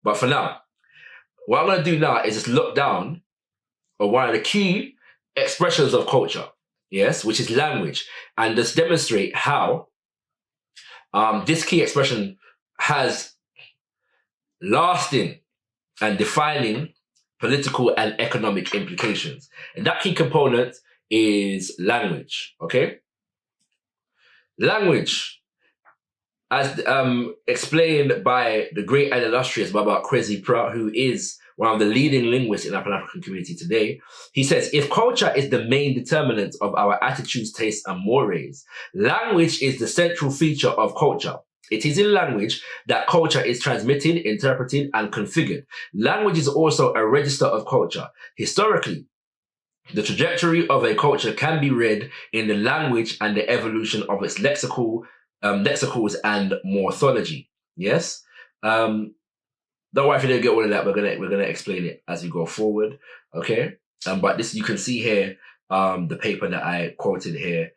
But for now, what I'm going to do now is just look down on one of the key expressions of culture, yes, which is language, and just demonstrate how this key expression has lasting and defining political and economic implications. And that key component is language, okay? Language, as explained by the great and illustrious Baba Kwesi Pra, who is one of the leading linguists in our Pan-African community today, he says, if culture is the main determinant of our attitudes, tastes, and mores, language is the central feature of culture. It is in language that culture is transmitted, interpreted, and configured. Language is also a register of culture. Historically, the trajectory of a culture can be read in the language and the evolution of its lexicals and morphology. Yes? Don't worry if you don't get all of that. We're gonna explain it as we go forward. Okay? But this, you can see here, the paper that I quoted here,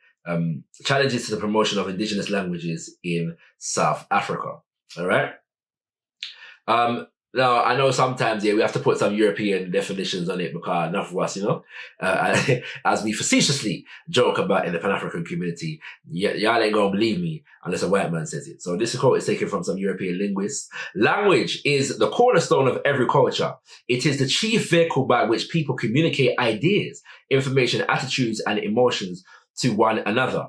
challenges to the promotion of indigenous languages in South Africa. All right. Now, I know sometimes, we have to put some European definitions on it because enough of us, as we facetiously joke about in the Pan-African community, y'all ain't gonna believe me unless a white man says it. So this quote is taken from some European linguists. Language is the cornerstone of every culture. It is the chief vehicle by which people communicate ideas, information, attitudes, and emotions to one another.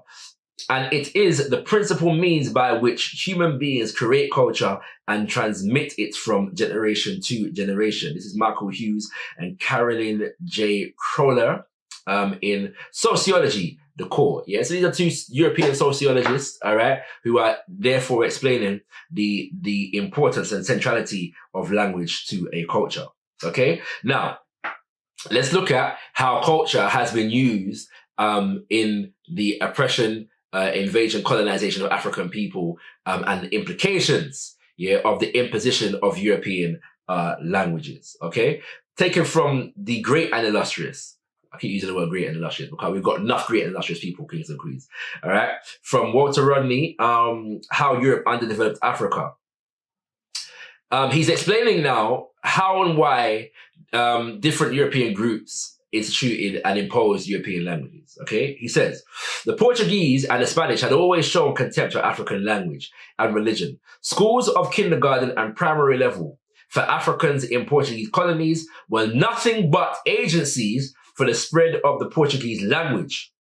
And it is the principal means by which human beings create culture and transmit it from generation to generation. This is Michael Hughes and Carolyn J. Kroller in Sociology, the Core. Yeah, so these are two European sociologists, all right, who are therefore explaining the importance and centrality of language to a culture. Okay, now let's look at how culture has been used in the oppression, invasion, colonization of African people, and the implications, of the imposition of European languages. Okay, taken from the great and illustrious. I keep using the word great and illustrious because we've got enough great and illustrious people, kings and queens. All right, from Walter Rodney, how Europe underdeveloped Africa. He's explaining now how and why different European groups instituted and imposed European languages. Okay, he says, the Portuguese and the Spanish had always shown contempt for African language and religion. Schools of kindergarten and primary level for Africans in Portuguese colonies were nothing but agencies for the spread of the Portuguese language.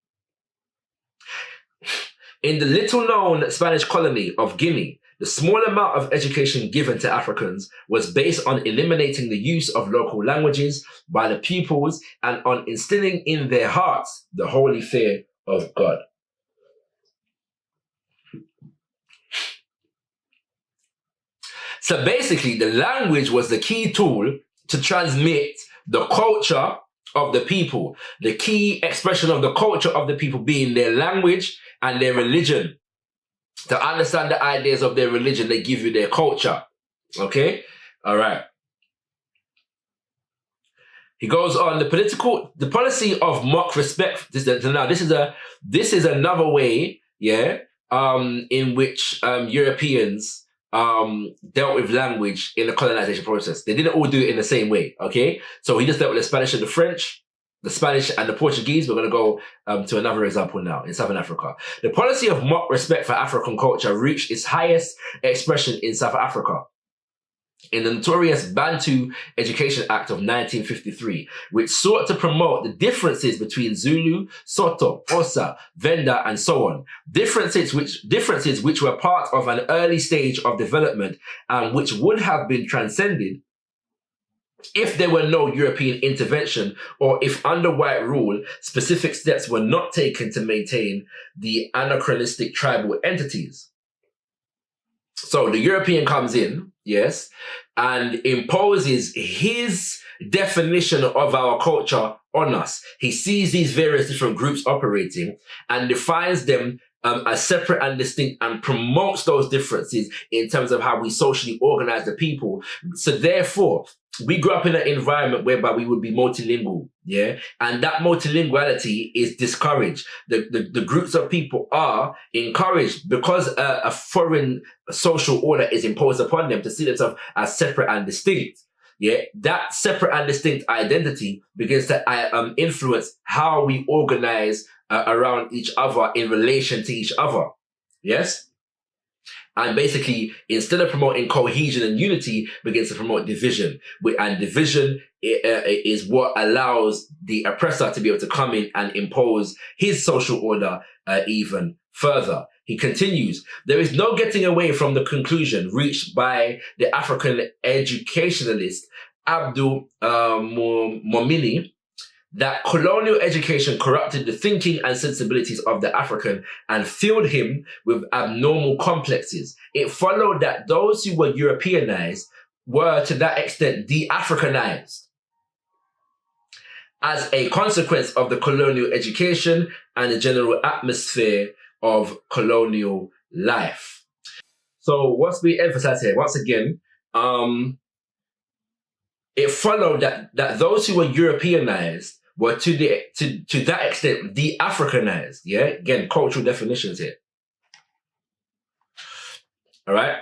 In the little-known Spanish colony of Guinea, the small amount of education given to Africans was based on eliminating the use of local languages by the pupils and on instilling in their hearts the holy fear of God. So basically, the language was the key tool to transmit the culture of the people, the key expression of the culture of the people being their language and their religion. To understand the ideas of their religion, they give you their culture. Okay? All right. He goes on, the policy of mock respect. This is another way, in which Europeans dealt with language in the colonization process. They didn't all do it in the same way. Okay? So he just dealt with the Spanish and the French, the Spanish and the Portuguese. We're going to go to another example now in Southern Africa. The policy of mock respect for African culture reached its highest expression in South Africa in the notorious Bantu Education Act of 1953, which sought to promote the differences between Zulu, Soto, Xhosa, Venda, and so on. Differences which were part of an early stage of development and which would have been transcended if there were no European intervention, or if under white rule, specific steps were not taken to maintain the anachronistic tribal entities. So the European comes in, yes, and imposes his definition of our culture on us. He sees these various different groups operating and defines them as separate and distinct, and promotes those differences in terms of how we socially organize the people. So therefore, we grew up in an environment whereby we would be multilingual, yeah? And that multilinguality is discouraged. The groups of people are encouraged because a foreign social order is imposed upon them to see themselves as separate and distinct. Yeah, that separate and distinct identity begins to influence how we organize around each other in relation to each other. Yes? And basically, instead of promoting cohesion and unity, begins to promote division. And division is what allows the oppressor to be able to come in and impose his social order even further. He continues, there is no getting away from the conclusion reached by the African educationalist Abdul Momini that colonial education corrupted the thinking and sensibilities of the African and filled him with abnormal complexes. It followed that those who were Europeanized were to that extent de-Africanized as a consequence of the colonial education and the general atmosphere of colonial life. So what's being emphasized here, once again, it followed that those who were Europeanized were to that extent de-Africanized. Yeah, again, cultural definitions here. All right,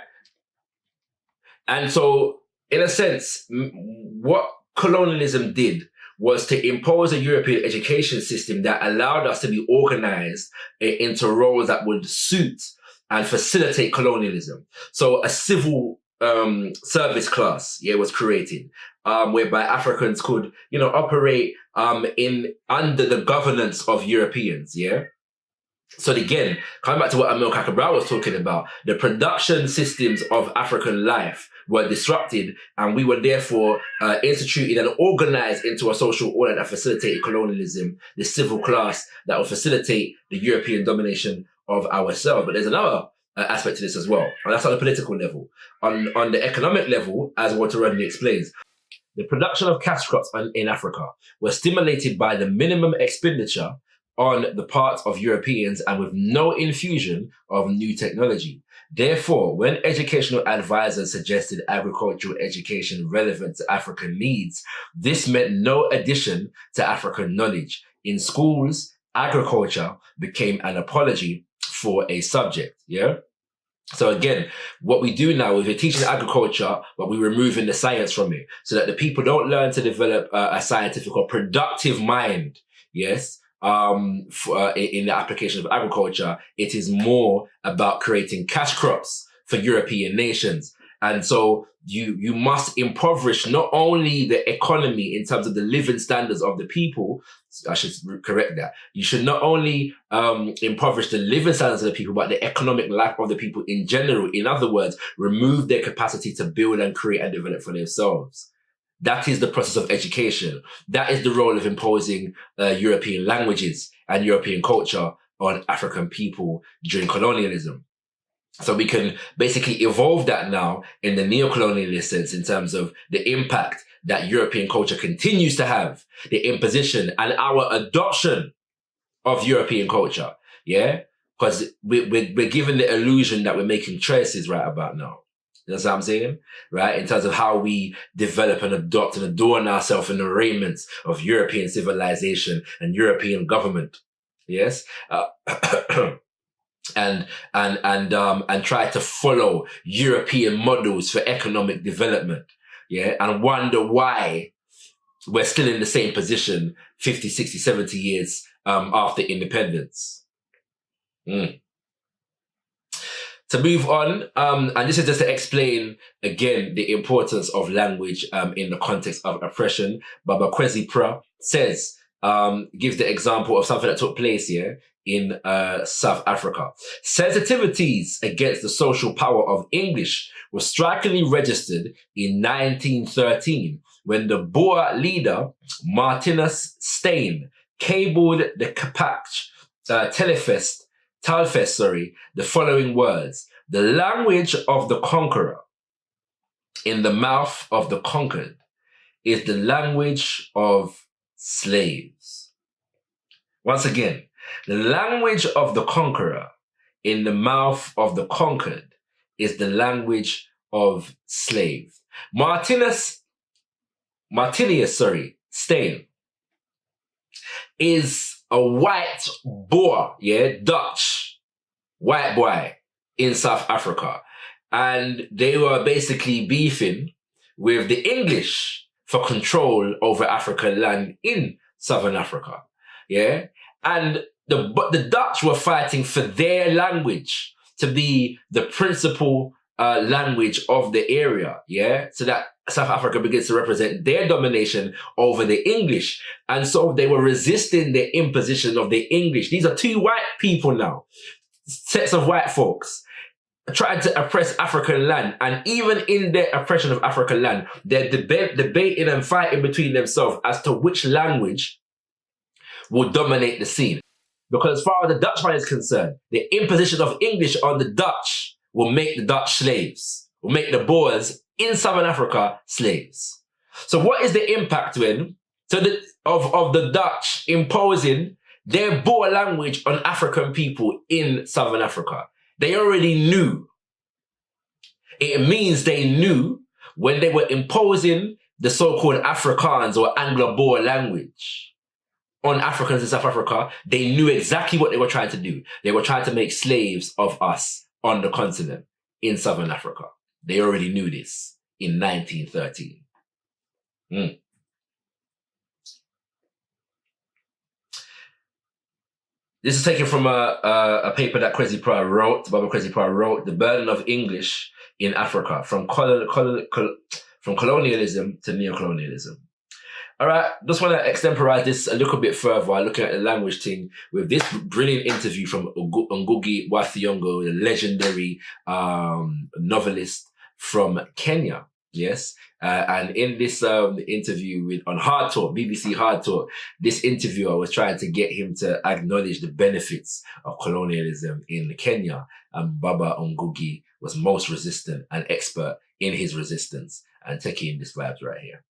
and so in a sense, what colonialism did was to impose a European education system that allowed us to be organized into roles that would suit and facilitate colonialism. So a civil service class, was created, whereby Africans could, operate under the governance of Europeans, So again, coming back to what Emil Kakabra was talking about, the production systems of African life were disrupted, and we were therefore instituted and organized into a social order that facilitated colonialism, the civil class that will facilitate the European domination of ourselves. But there's another aspect to this as well, and that's on the political level. On the economic level, as Walter Rodney explains, the production of cash crops in Africa was stimulated by the minimum expenditure on the part of Europeans and with no infusion of new technology. Therefore, when educational advisors suggested agricultural education relevant to African needs, this meant no addition to African knowledge. In schools, agriculture became an apology for a subject, So again, what we do now is we're teaching agriculture, but we're removing the science from it so that the people don't learn to develop a scientific or productive mind, in the application of agriculture. It is more about creating cash crops for European nations. And so you must impoverish not only the economy in terms of the living standards of the people. I should correct that. You should not only impoverish the living standards of the people, but the economic life of the people in general. In other words, remove their capacity to build and create and develop for themselves. That is the process of education. That is the role of imposing European languages and European culture on African people during colonialism. So we can basically evolve that now in the neo-colonialist sense in terms of the impact that European culture continues to have, the imposition and our adoption of European culture, Because we're given the illusion that we're making choices right about now. You know what I'm saying? Right? In terms of how we develop and adopt and adorn ourselves in the raiments of European civilization and European government. Yes? And try to follow European models for economic development. And wonder why we're still in the same position 50, 60, 70 years after independence. To move on, and this is just to explain again the importance of language in the context of oppression. Baba Kwesi Pra says, gives the example of something that took place in South Africa. Sensitivities against the social power of English were strikingly registered in 1913 when the Boer leader Martinus Steyn cabled the Kapach Talfest, the following words: "The language of the conqueror in the mouth of the conquered is the language of slaves." Once again, the language of the conqueror in the mouth of the conquered is the language of slaves. Martinus Stain, is a white Boer, Dutch white boy in South Africa. And they were basically beefing with the English for control over African land in Southern Africa. And the Dutch were fighting for their language to be the principal language of the area, so that South Africa begins to represent their domination over the English. And so they were resisting the imposition of the English. These are two white people now, sets of white folks, trying to oppress African land. And even in their oppression of African land, they're debating and fighting between themselves as to which language will dominate the scene. Because as far as the Dutchman is concerned, the imposition of English on the Dutch will make the Dutch slaves, will make the Boers in Southern Africa slaves. So what is the impact then of the Dutch imposing their Boer language on African people in Southern Africa? They already knew. It means they knew when they were imposing the so-called Afrikaans or Anglo-Boer language on Africans in South Africa, they knew exactly what they were trying to do. They were trying to make slaves of us on the continent in Southern Africa. They already knew this in 1913. This is taken from a paper that Baba Kwesi Praw wrote, The Burden of English in Africa, from colonialism to neocolonialism. All right, just want to extemporize this a little bit further, looking at the language thing with this brilliant interview from Ngugi wa Thiong'o, the legendary novelist from Kenya. Yes, and in this interview on Hard Talk, BBC Hard Talk, this interviewer was trying to get him to acknowledge the benefits of colonialism in Kenya, and Baba Ngugi was most resistant and expert in his resistance. And taking this vibes right here.